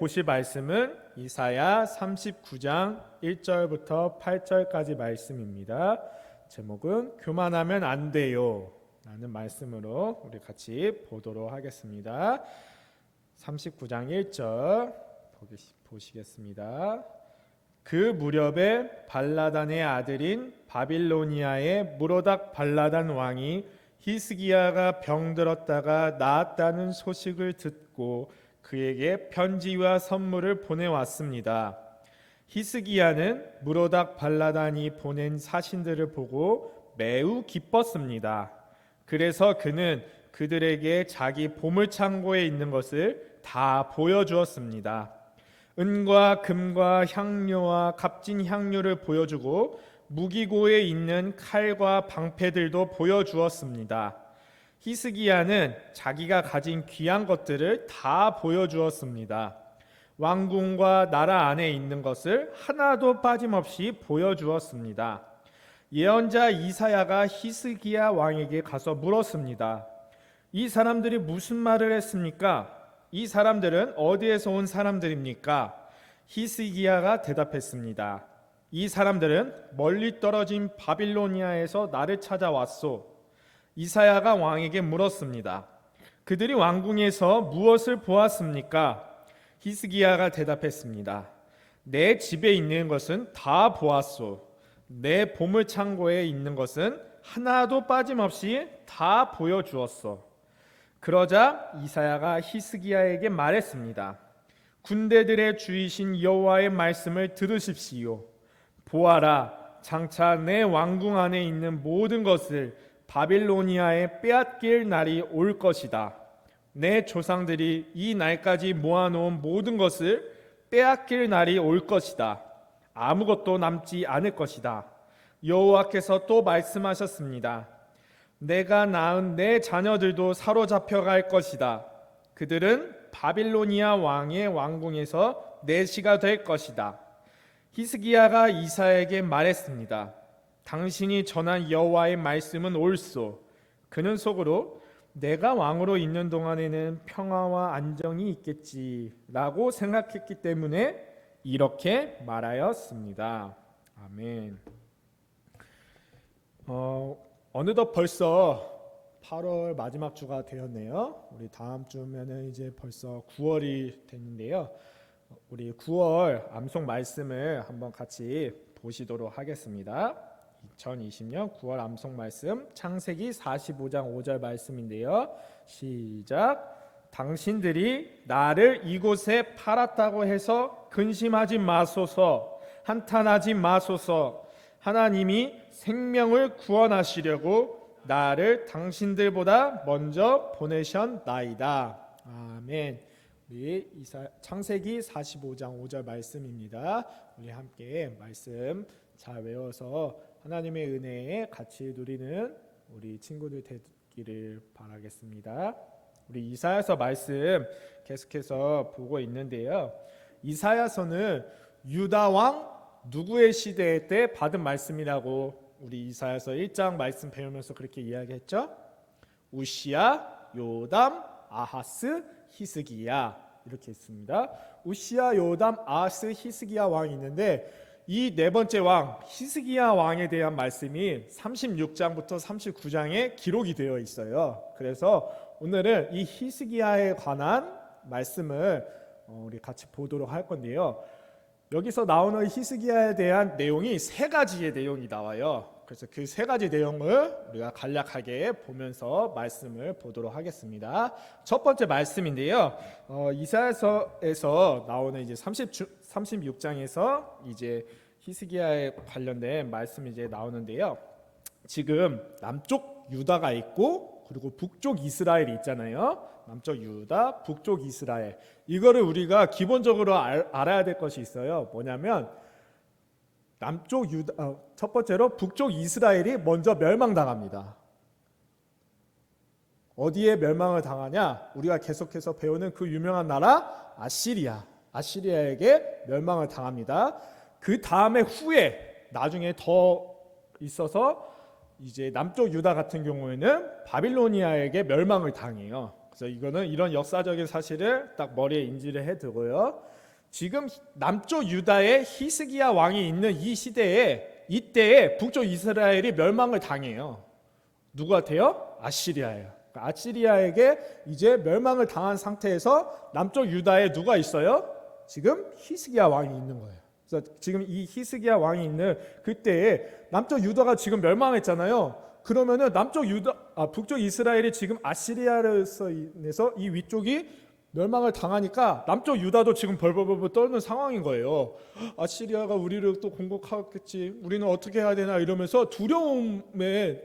보실 말씀은 이사야 39장 1절부터 8절까지 말씀입니다. 제목은 교만하면 안 돼요 라는 말씀으로 우리 같이 보도록 하겠습니다. 39장 1절 보시겠습니다. 그 무렵에 발라단의 아들인 바빌로니아의 무로닥 발라단 왕이 히스기야가 병들었다가 나았다는 소식을 듣고 그에게 편지와 선물을 보내왔습니다. 히스기야는 무로닥 발라단이 보낸 사신들을 보고 매우 기뻤습니다. 그래서 그는 그들에게 자기 보물창고에 있는 것을 다 보여주었습니다. 은과 금과 향료와 값진 향료를 보여주고 무기고에 있는 칼과 방패들도 보여주었습니다. 히스기야는 자기가 가진 귀한 것들을 다 보여주었습니다. 왕궁과 나라 안에 있는 것을 하나도 빠짐없이 보여주었습니다. 예언자 이사야가 히스기야 왕에게 가서 물었습니다. 이 사람들이 무슨 말을 했습니까? 이 사람들은 어디에서 온 사람들입니까? 히스기야가 대답했습니다. 이 사람들은 멀리 떨어진 바빌로니아에서 나를 찾아왔소. 이사야가 왕에게 물었습니다. 그들이 왕궁에서 무엇을 보았습니까? 히스기야가 대답했습니다. 내 집에 있는 것은 다 보았소. 내 보물창고에 있는 것은 하나도 빠짐없이 다 보여주었소. 그러자 이사야가 히스기야에게 말했습니다. 군대들의 주이신 여호와의 말씀을 들으십시오. 보아라, 장차 내 왕궁 안에 있는 모든 것을 바빌로니아에 빼앗길 날이 올 것이다. 내 조상들이 이 날까지 모아놓은 모든 것을 빼앗길 날이 올 것이다. 아무것도 남지 않을 것이다. 여호와께서 또 말씀하셨습니다. 내가 낳은 내 자녀들도 사로잡혀 갈 것이다. 그들은 바빌로니아 왕의 왕궁에서 내시가 될 것이다. 히스기야가 이사야에게 말했습니다. 당신이 전한 여호와의 말씀은 옳소. 그는 속으로 내가 왕으로 있는 동안에는 평화와 안정이 있겠지라고 생각했기 때문에 이렇게 말하였습니다. 아멘. 어느덧 벌써 8월 마지막 주가 되었네요. 우리 다음 주면은 이제 벌써 9월이 됐는데요. 우리 9월 암송 말씀을 한번 같이 보시도록 하겠습니다. 2020년 9월 암송 말씀 창세기 45장 5절 말씀인데요. 시작. 당신들이 나를 이곳에 팔았다고 해서 근심하지 마소서. 한탄하지 마소서. 하나님이 생명을 구원하시려고 나를 당신들보다 먼저 보내셨나이다. 아멘. 우리 창세기 45장 5절 말씀입니다. 우리 함께 말씀 잘 외워서 하나님의 은혜에 같이 누리는 우리 친구들 되기를 바라겠습니다. 우리 이사야서 말씀 계속해서 보고 있는데요. 이사야서는 유다 왕 누구의 시대 때 받은 말씀이라고 우리 이사야서 1장 말씀 배우면서 그렇게 이야기했죠. 우시야, 요담, 아하스, 히스기야 이렇게 있습니다. 우시야, 요담, 아하스, 히스기야 왕이 있는데 이 네 번째 왕 히스기야 왕에 대한 말씀이 36장부터 39장에 기록이 되어 있어요. 그래서 오늘은 이 히스기야에 관한 말씀을 우리 같이 보도록 할 건데요. 여기서 나오는 히스기야에 대한 내용이 세 가지의 내용이 나와요. 그래서 그 세 가지 내용을 우리가 간략하게 보면서 말씀을 보도록 하겠습니다. 첫 번째 말씀인데요. 이사야서에서 나오는 이제 36장에서 이제 히스기야에 관련된 말씀이 이제 나오는데요. 지금 남쪽 유다가 있고 그리고 북쪽 이스라엘이 있잖아요. 남쪽 유다, 북쪽 이스라엘. 이거를 우리가 기본적으로 알아야 될 것이 있어요. 뭐냐면 남쪽 유다, 첫 번째로 북쪽 이스라엘이 먼저 멸망당합니다. 어디에 멸망을 당하냐? 우리가 계속해서 배우는 그 유명한 나라 아시리아. 아시리아에게 멸망을 당합니다. 그 다음에 후에 나중에 더 있어서 이제 남쪽 유다 같은 경우에는 바빌로니아에게 멸망을 당해요. 그래서 이거는 이런 역사적인 사실을 딱 머리에 인지를 해두고요. 지금 남쪽 유다에 히스기야 왕이 있는 이 시대에 이때에 북쪽 이스라엘이 멸망을 당해요. 누구한테요? 아시리아예요. 그러니까 아시리아에게 이제 멸망을 당한 상태에서 남쪽 유다에 누가 있어요? 지금 히스기야 왕이 있는 거예요. 그래서 지금 이 히스기야 왕이 있는 그때에 남쪽 유다가 지금 멸망했잖아요. 그러면은 북쪽 이스라엘이 지금 아시리아로서 인해서 이 위쪽이 멸망을 당하니까 남쪽 유다도 지금 벌벌벌 떨는 상황인 거예요. 아시리아가 우리를 또 공격하겠지. 우리는 어떻게 해야 되나 이러면서 두려움에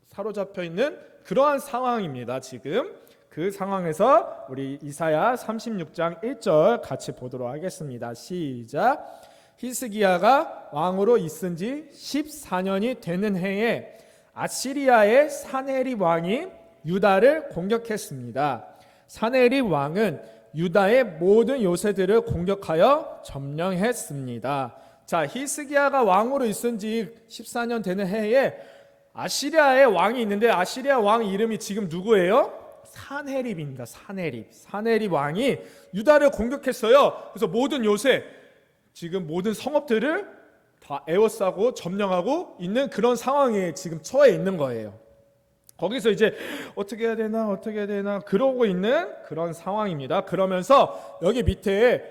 사로잡혀 있는 그러한 상황입니다. 지금 그 상황에서 우리 이사야 36장 1절 같이 보도록 하겠습니다. 시작. 히스기야가 왕으로 있은 지 14년이 되는 해에 아시리아의 사네립 왕이 유다를 공격했습니다. 사네립 왕은 유다의 모든 요새들을 공격하여 점령했습니다. 자, 히스기야가 왕으로 있은 지 14년 되는 해에 아시리아의 왕이 있는데 아시리아 왕 이름이 지금 누구예요? 사네립입니다. 사네립 왕이 유다를 공격했어요. 그래서 모든 요새 지금 모든 성읍들을 다 에워싸고 점령하고 있는 그런 상황에 지금 처해 있는 거예요. 거기서 이제 어떻게 해야 되나 그러고 있는 그런 상황입니다. 그러면서 여기 밑에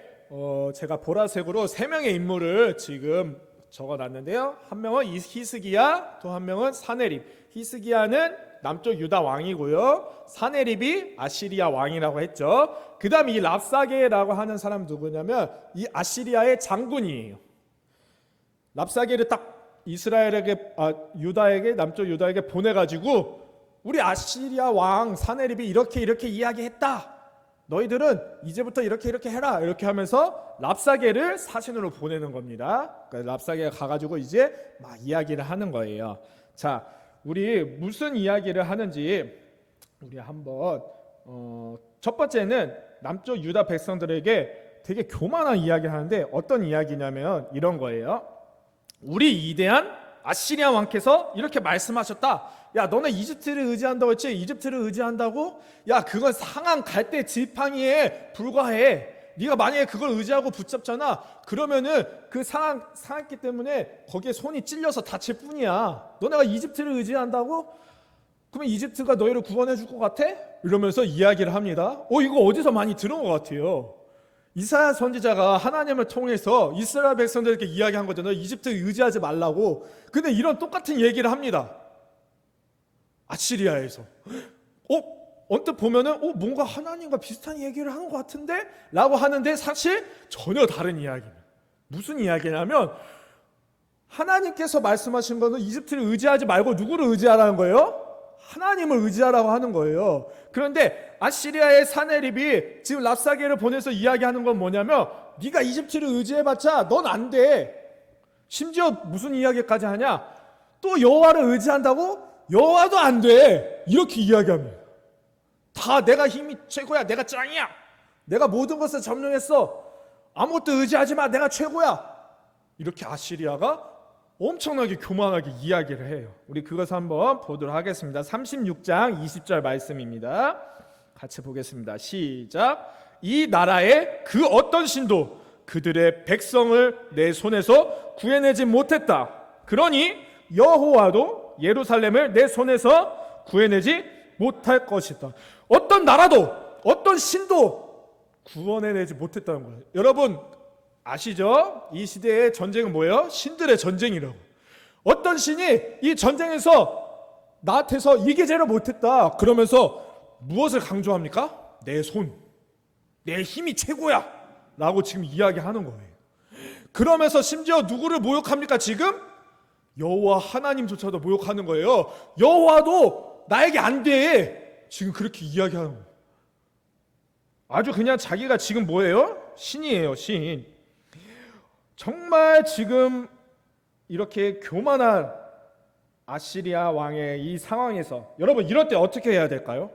제가 보라색으로 3명의 인물을 지금 적어놨는데요. 한 명은 히스기야, 또 한 명은 사네립. 히스기야는 남쪽 유다 왕이고요. 사네립이 아시리아 왕이라고 했죠. 그 다음에 이 랍사게라고 하는 사람 누구냐면 이 아시리아의 장군이에요. 랍사게를 딱 유다에게 남쪽 유다에게 보내가지고 우리 아시리아 왕 사네립이 이렇게 이야기했다. 너희들은 이제부터 이렇게 해라. 이렇게 하면서 랍사게를 사신으로 보내는 겁니다. 그러니까 랍사게가 가가지고 이제 막 이야기를 하는 거예요. 자, 우리 무슨 이야기를 하는지 우리 한번 첫 번째는 남쪽 유다 백성들에게 되게 교만한 이야기를 하는데 어떤 이야기냐면 이런 거예요. 우리 위대한 아시리아 왕께서 이렇게 말씀하셨다. 야, 너네 이집트를 의지한다고 했지? 이집트를 의지한다고? 야, 그건 상한 갈대 지팡이에 불과해. 네가 만약에 그걸 의지하고 붙잡잖아. 그러면은 그 상했기 때문에 거기에 손이 찔려서 다칠 뿐이야. 너네가 이집트를 의지한다고? 그러면 이집트가 너희를 구원해 줄 것 같아? 이러면서 이야기를 합니다. 이거 어디서 많이 들은 것 같아요. 이사야 선지자가 하나님을 통해서 이스라엘 백성들에게 이야기한 거잖아요. 이집트 의지하지 말라고. 근데 이런 똑같은 얘기를 합니다. 아시리아에서. 언뜻 보면은 뭔가 하나님과 비슷한 얘기를 하는 것 같은데? 라고 하는데 사실 전혀 다른 이야기입니다. 무슨 이야기냐면 하나님께서 말씀하신 거는 이집트를 의지하지 말고 누구를 의지하라는 거예요? 하나님을 의지하라고 하는 거예요. 그런데 아시리아의 사네립이 지금 랍사게를 보내서 이야기하는 건 뭐냐면 네가 이집트를 의지해봤자 넌 안 돼. 심지어 무슨 이야기까지 하냐? 또 여호와를 의지한다고? 여호와도 안 돼. 이렇게 이야기합니다. 다 내가 힘이 최고야. 내가 짱이야. 내가 모든 것을 점령했어. 아무것도 의지하지 마. 내가 최고야. 이렇게 아시리아가 엄청나게 교만하게 이야기를 해요. 우리 그것을 한번 보도록 하겠습니다. 36장 20절 말씀입니다. 같이 보겠습니다. 시작. 이 나라의 그 어떤 신도 그들의 백성을 내 손에서 구해내지 못했다. 그러니 여호와도 예루살렘을 내 손에서 구해내지 못할 것이다. 어떤 나라도 어떤 신도 구원해내지 못했다는 거예요. 여러분 아시죠? 이 시대의 전쟁은 뭐예요? 신들의 전쟁이라고. 어떤 신이 이 전쟁에서 나한테서 이기지를 못했다. 그러면서 무엇을 강조합니까? 내 손, 내 힘이 최고야 라고 지금 이야기하는 거예요. 그러면서 심지어 누구를 모욕합니까? 지금? 여호와 하나님조차도 모욕하는 거예요. 여호와도 나에게 안 돼. 지금 그렇게 이야기하는 거예요. 아주 그냥 자기가 지금 뭐예요? 신이에요, 신. 정말 지금 이렇게 교만한 아시리아 왕의 이 상황에서 여러분 이럴 때 어떻게 해야 될까요?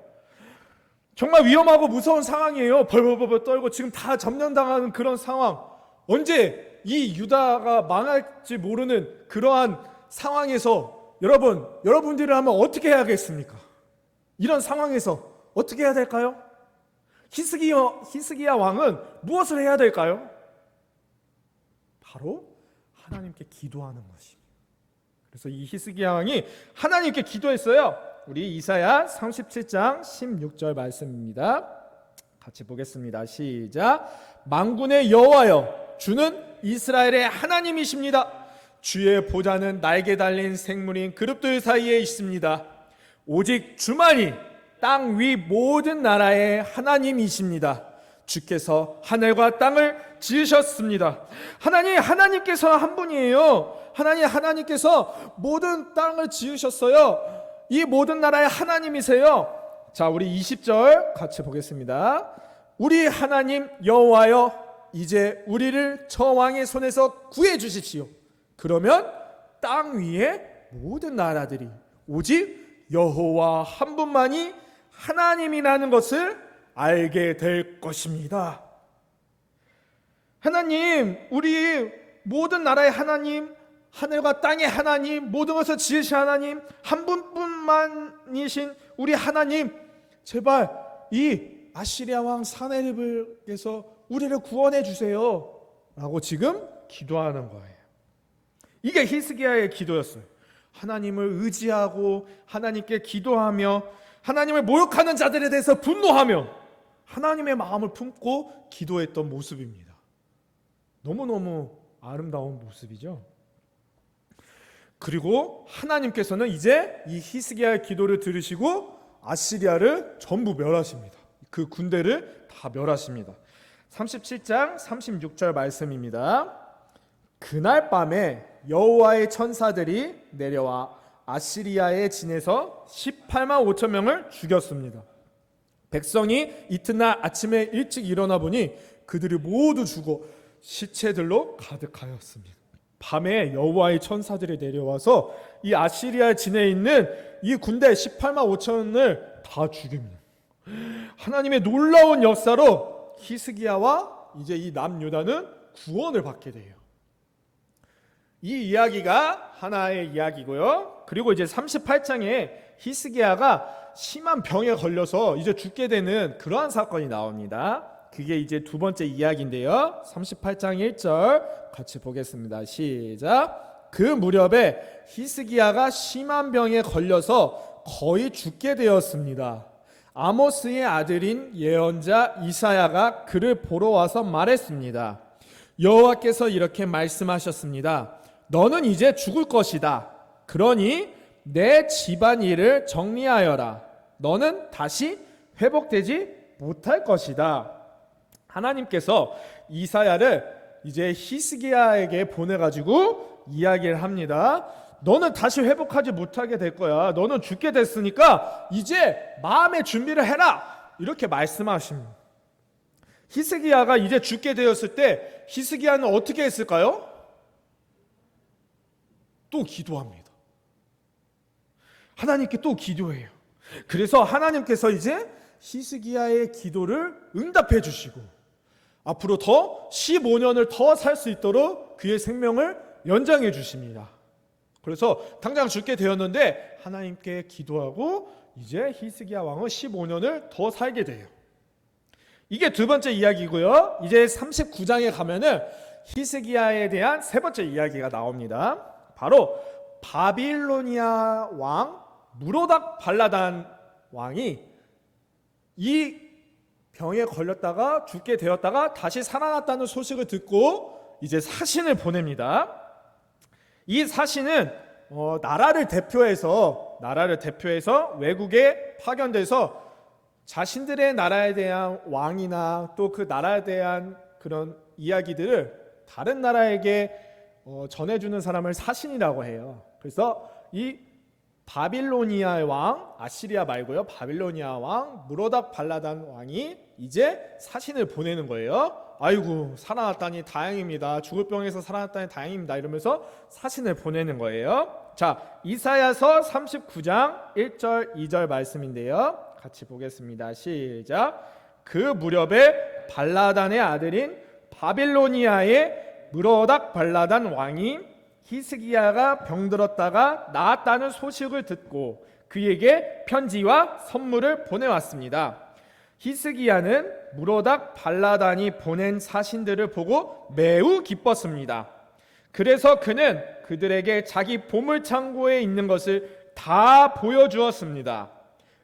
정말 위험하고 무서운 상황이에요. 벌벌벌 떨고 지금 다 점령당하는 그런 상황. 언제 이 유다가 망할지 모르는 그러한 상황에서 여러분들을 하면 어떻게 해야겠습니까? 이런 상황에서 어떻게 해야 될까요? 히스기야 왕은 무엇을 해야 될까요? 바로 하나님께 기도하는 것입니다. 그래서 이 히스기야 왕이 하나님께 기도했어요. 우리 이사야 37장 16절 말씀입니다. 같이 보겠습니다. 시작. 만군의 여호와여, 주는 이스라엘의 하나님이십니다. 주의 보좌는 날개 달린 생물인 그룹들 사이에 있습니다. 오직 주만이 땅 위 모든 나라의 하나님이십니다. 주께서 하늘과 땅을 지으셨습니다. 하나님께서 한 분이에요. 하나님께서 모든 땅을 지으셨어요. 이 모든 나라의 하나님이세요. 자, 우리 20절 같이 보겠습니다. 우리 하나님 여호와여, 이제 우리를 저 왕의 손에서 구해 주십시오. 그러면 땅 위의 모든 나라들이 오직 여호와 한 분만이 하나님이라는 것을 알게 될 것입니다. 하나님, 우리 모든 나라의 하나님, 하늘과 땅의 하나님, 모든 것을 지으신 하나님, 한 분뿐만이신 우리 하나님, 제발 이 아시리아 왕 사네립에게서 우리를 구원해 주세요 라고 지금 기도하는 거예요. 이게 히스기야의 기도였어요. 하나님을 의지하고 하나님께 기도하며 하나님을 모욕하는 자들에 대해서 분노하며 하나님의 마음을 품고 기도했던 모습입니다. 너무너무 아름다운 모습이죠. 그리고 하나님께서는 이제 이 히스기야의 기도를 들으시고 아시리아를 전부 멸하십니다. 그 군대를 다 멸하십니다. 37장 36절 말씀입니다. 그날 밤에 여호와의 천사들이 내려와 아시리아의 진에서 18만 5천 명을 죽였습니다. 백성이 이튿날 아침에 일찍 일어나 보니 그들이 모두 죽어 시체들로 가득하였습니다. 밤에 여호와의 천사들이 내려와서 이 아시리아 진에 있는 이 군대 18만 5천을 다 죽입니다. 하나님의 놀라운 역사로 히스기야와 이제 이 남유다는 구원을 받게 돼요. 이 이야기가 하나의 이야기고요. 그리고 이제 38장에 히스기야가 심한 병에 걸려서 이제 죽게 되는 그러한 사건이 나옵니다. 그게 이제 두 번째 이야기인데요. 38장 1절 같이 보겠습니다. 시작. 그 무렵에 히스기야가 심한 병에 걸려서 거의 죽게 되었습니다. 아모스의 아들인 예언자 이사야가 그를 보러 와서 말했습니다. 여호와께서 이렇게 말씀하셨습니다. 너는 이제 죽을 것이다. 그러니 내 집안일을 정리하여라. 너는 다시 회복되지 못할 것이다. 하나님께서 이사야를 이제 히스기야에게 보내가지고 이야기를 합니다. 너는 다시 회복하지 못하게 될 거야. 너는 죽게 됐으니까 이제 마음의 준비를 해라. 이렇게 말씀하십니다. 히스기야가 이제 죽게 되었을 때 히스기야는 어떻게 했을까요? 또 기도합니다. 하나님께 또 기도해요. 그래서 하나님께서 이제 히스기야의 기도를 응답해 주시고 앞으로 더 15년을 더 살 수 있도록 그의 생명을 연장해 주십니다. 그래서 당장 죽게 되었는데 하나님께 기도하고 이제 히스기야 왕은 15년을 더 살게 돼요. 이게 두 번째 이야기고요. 이제 39장에 가면은 히스기야에 대한 세 번째 이야기가 나옵니다. 바로 바빌로니아 왕 무로닥 발라단 왕이 이 병에 걸렸다가 죽게 되었다가 다시 살아났다는 소식을 듣고 이제 사신을 보냅니다. 이 사신은 나라를 대표해서 외국에 파견돼서 자신들의 나라에 대한 왕이나 또 그 나라에 대한 그런 이야기들을 다른 나라에게 전해주는 사람을 사신이라고 해요. 그래서 이 바빌로니아의 왕, 아시리아 말고요, 바빌로니아 왕 무로닥 발라단 왕이 이제 사신을 보내는 거예요. 아이고, 살아났다니 다행입니다. 죽을 병에서 살아났다니 다행입니다. 이러면서 사신을 보내는 거예요. 자, 이사야서 39장 1절 2절 말씀인데요. 같이 보겠습니다. 시작. 그 무렵에 발라단의 아들인 바빌로니아의 무로닥 발라단 왕이 히스기야가 병들었다가 나았다는 소식을 듣고 그에게 편지와 선물을 보내왔습니다. 히스기야는 무로닥 발라단이 보낸 사신들을 보고 매우 기뻤습니다. 그래서 그는 그들에게 자기 보물창고에 있는 것을 다 보여주었습니다.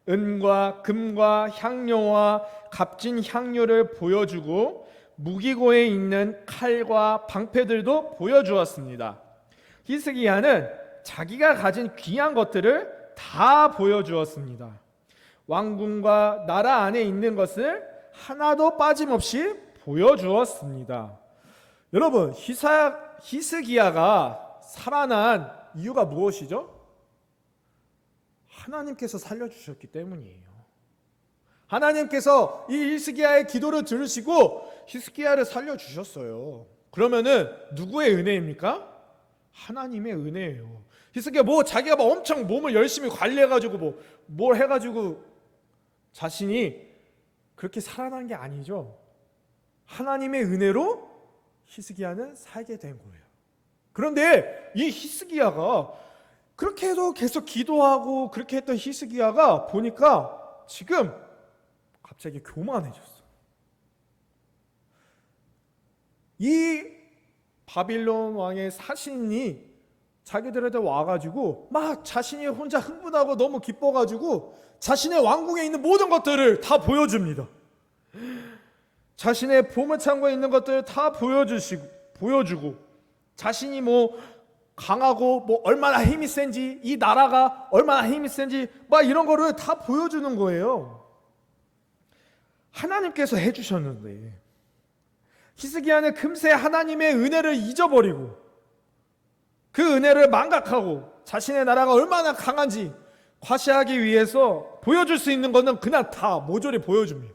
은과 금과 향료와 값진 향료를 보여주고 무기고에 있는 칼과 방패들도 보여주었습니다. 히스기야는 자기가 가진 귀한 것들을 다 보여주었습니다. 왕궁과 나라 안에 있는 것을 하나도 빠짐없이 보여주었습니다. 여러분, 히스기야가 살아난 이유가 무엇이죠? 하나님께서 살려주셨기 때문이에요. 하나님께서 이 히스기야의 기도를 들으시고 히스기야를 살려주셨어요. 그러면은 누구의 은혜입니까? 하나님의 은혜예요. 히스기야 자기가 엄청 몸을 열심히 관리해가지고 뭘 해가지고 자신이 그렇게 살아난 게 아니죠. 하나님의 은혜로 히스기야는 살게 된 거예요. 그런데 이 히스기야가 그렇게 해도 계속 기도하고 그렇게 했던 히스기야가 보니까 지금 갑자기 교만해졌어. 이 바빌론 왕의 사신이 자기들한테 와가지고 막 자신이 혼자 흥분하고 너무 기뻐가지고 자신의 왕궁에 있는 모든 것들을 다 보여줍니다. 자신의 보물창고에 있는 것들을 다 보여주고 자신이 강하고 얼마나 힘이 센지, 이 나라가 얼마나 힘이 센지 막 이런 거를 다 보여주는 거예요. 하나님께서 해주셨는데 히스기야는 금세 하나님의 은혜를 잊어버리고 그 은혜를 망각하고 자신의 나라가 얼마나 강한지 과시하기 위해서 보여줄 수 있는 것은 그냥 다 모조리 보여줍니다.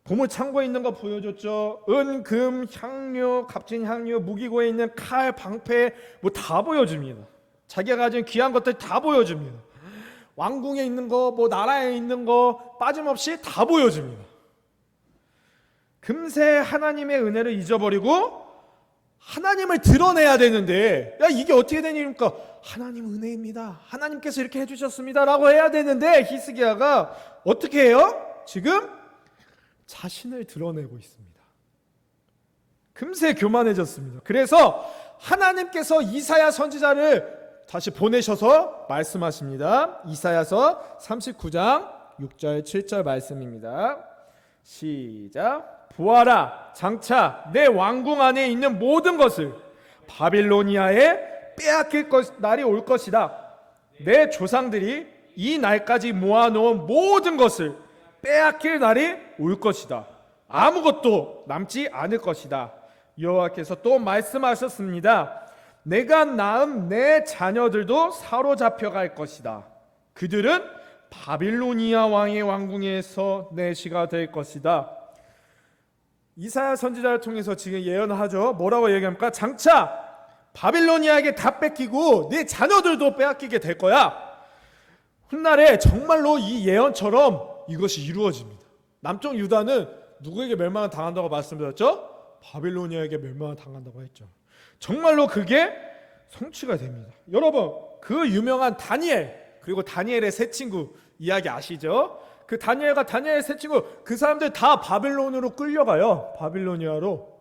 보물 창고에 있는 거 보여줬죠. 은, 금, 향료, 값진 향료, 무기고에 있는 칼, 방패 다 보여줍니다. 자기가 가진 귀한 것들 다 보여줍니다. 왕궁에 있는 거, 나라에 있는 거 빠짐없이 다 보여줍니다. 금세 하나님의 은혜를 잊어버리고 하나님을 드러내야 되는데 이게 어떻게 된 일입니까? 하나님 은혜입니다. 하나님께서 이렇게 해주셨습니다 라고 해야 되는데 히스기야가 어떻게 해요? 지금 자신을 드러내고 있습니다. 금세 교만해졌습니다. 그래서 하나님께서 이사야 선지자를 다시 보내셔서 말씀하십니다. 이사야서 39장 6절 7절 말씀입니다. 시작. 보아라, 장차 내 왕궁 안에 있는 모든 것을 바빌로니아에 빼앗길 날이 올 것이다. 내 조상들이 이 날까지 모아놓은 모든 것을 빼앗길 날이 올 것이다. 아무것도 남지 않을 것이다. 여호와께서 또 말씀하셨습니다. 내가 낳은 내 자녀들도 사로잡혀 갈 것이다. 그들은 바빌로니아 왕의 왕궁에서 내시가 될 것이다. 이사야 선지자를 통해서 지금 예언하죠. 뭐라고 얘기합니까? 장차 바빌로니아에게 다 뺏기고 네 자녀들도 빼앗기게 될 거야. 훗날에 정말로 이 예언처럼 이것이 이루어집니다. 남쪽 유다는 누구에게 멸망을 당한다고 말씀드렸죠? 바빌로니아에게 멸망을 당한다고 했죠. 정말로 그게 성취가 됩니다. 여러분, 그 유명한 다니엘, 그리고 다니엘의 세 친구 이야기 아시죠? 그 다니엘과 다니엘의 세 친구, 그 사람들 다 바빌론으로 끌려가요. 바빌로니아로.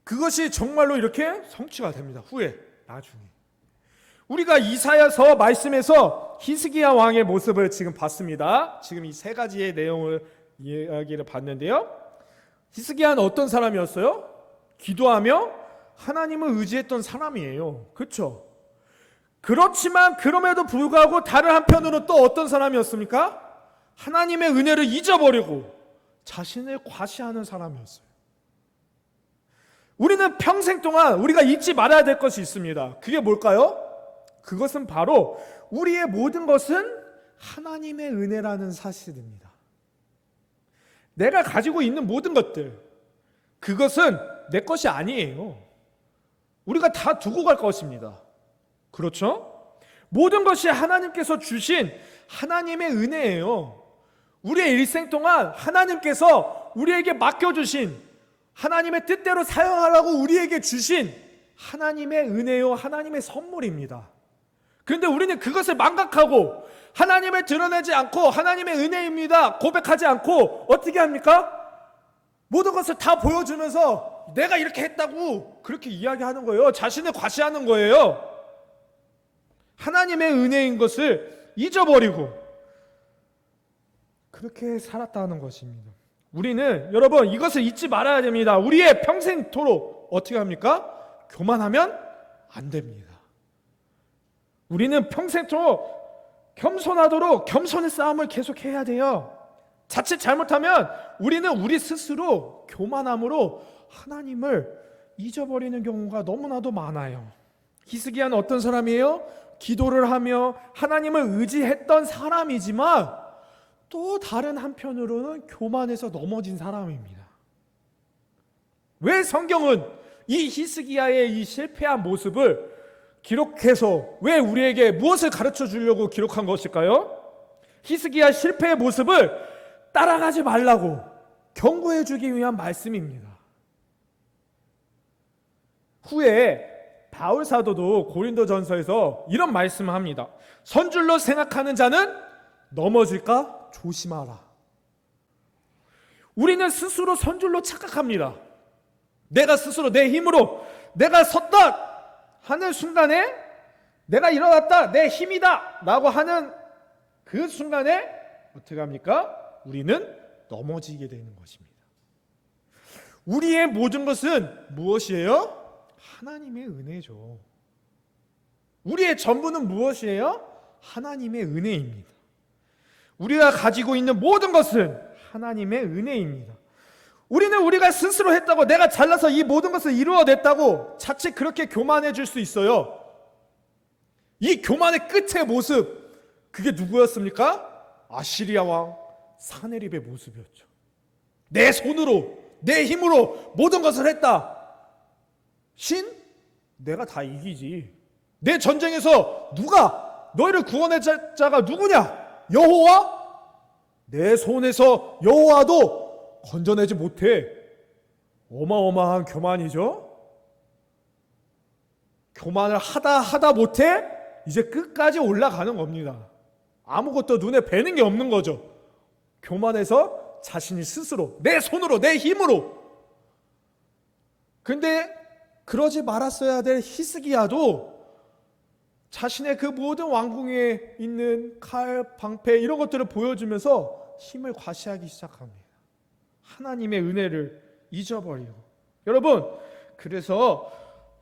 그것이 정말로 이렇게 성취가 됩니다. 후에, 나중에. 우리가 이사야서 말씀에서 히스기야 왕의 모습을 지금 봤습니다. 지금 이 세 가지의 내용을 이야기를 봤는데요. 히스기야는 어떤 사람이었어요? 기도하며 하나님을 의지했던 사람이에요. 그렇죠? 그렇지만 그럼에도 불구하고 다른 한편으로 또 어떤 사람이었습니까? 하나님의 은혜를 잊어버리고 자신을 과시하는 사람이었어요. 우리는 평생 동안 우리가 잊지 말아야 될 것이 있습니다. 그게 뭘까요? 그것은 바로 우리의 모든 것은 하나님의 은혜라는 사실입니다. 내가 가지고 있는 모든 것들, 그것은 내 것이 아니에요. 우리가 다 두고 갈 것입니다. 그렇죠? 모든 것이 하나님께서 주신 하나님의 은혜예요. 우리의 일생 동안 하나님께서 우리에게 맡겨주신, 하나님의 뜻대로 사용하라고 우리에게 주신 하나님의 은혜요, 하나님의 선물입니다. 그런데 우리는 그것을 망각하고 하나님을 드러내지 않고 하나님의 은혜입니다 고백하지 않고 어떻게 합니까? 모든 것을 다 보여주면서 내가 이렇게 했다고 그렇게 이야기하는 거예요. 자신을 과시하는 거예요. 하나님의 은혜인 것을 잊어버리고 그렇게 살았다는 것입니다. 우리는 여러분 이것을 잊지 말아야 됩니다. 우리의 평생토록 어떻게 합니까? 교만하면 안 됩니다. 우리는 평생토록 겸손하도록 겸손의 싸움을 계속해야 돼요. 자칫 잘못하면 우리는 우리 스스로 교만함으로 하나님을 잊어버리는 경우가 너무나도 많아요. 히스기야는 어떤 사람이에요? 기도를 하며 하나님을 의지했던 사람이지만 또 다른 한편으로는 교만해서 넘어진 사람입니다. 왜 성경은 이 히스기야의 이 실패한 모습을 기록해서 왜 우리에게 무엇을 가르쳐 주려고 기록한 것일까요? 히스기야 실패의 모습을 따라가지 말라고 경고해 주기 위한 말씀입니다. 후에 바울 사도도 고린도전서에서 이런 말씀을 합니다. 선줄로 생각하는 자는 넘어질까 조심하라. 우리는 스스로 선줄로 착각합니다. 내가 스스로 내 힘으로 내가 섰다 하는 순간에 내가 일어났다 내 힘이다 라고 하는 그 순간에 어떻게 합니까? 우리는 넘어지게 되는 것입니다. 우리의 모든 것은 무엇이에요? 하나님의 은혜죠. 우리의 전부는 무엇이에요? 하나님의 은혜입니다. 우리가 가지고 있는 모든 것은 하나님의 은혜입니다. 우리는 우리가 스스로 했다고 내가 잘나서 이 모든 것을 이루어냈다고 자칫 그렇게 교만해질 수 있어요. 이 교만의 끝의 모습 그게 누구였습니까? 아시리아 왕 사네립의 모습이었죠. 내 손으로 내 힘으로 모든 것을 했다. 신? 내가 다 이기지. 내 전쟁에서 누가 너희를 구원할 자가 누구냐? 여호와? 내 손에서 여호와도 건져내지 못해. 어마어마한 교만이죠. 교만을 하다 못해 이제 끝까지 올라가는 겁니다. 아무것도 눈에 뵈는 게 없는 거죠. 교만해서 자신이 스스로 내 손으로 내 힘으로. 근데 그러지 말았어야 될 히스기야도 자신의 그 모든 왕궁에 있는 칼, 방패 이런 것들을 보여주면서 힘을 과시하기 시작합니다. 하나님의 은혜를 잊어버리고. 여러분, 그래서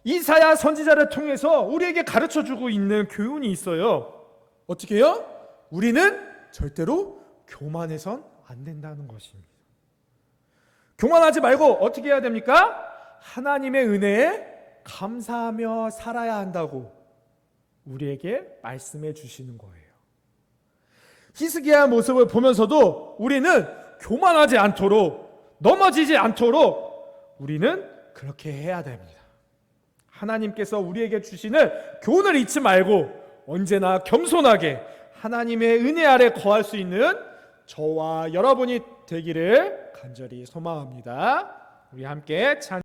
이사야 선지자를 통해서 우리에게 가르쳐주고 있는 교훈이 있어요. 어떻게 해요? 우리는 절대로 교만해선 안 된다는 것입니다. 교만하지 말고 어떻게 해야 됩니까? 하나님의 은혜에 감사하며 살아야 한다고 우리에게 말씀해 주시는 거예요. 히스기야의 모습을 보면서도 우리는 교만하지 않도록 넘어지지 않도록 우리는 그렇게 해야 됩니다. 하나님께서 우리에게 주시는 교훈을 잊지 말고 언제나 겸손하게 하나님의 은혜 아래 거할 수 있는 저와 여러분이 되기를 간절히 소망합니다. 우리 함께 찬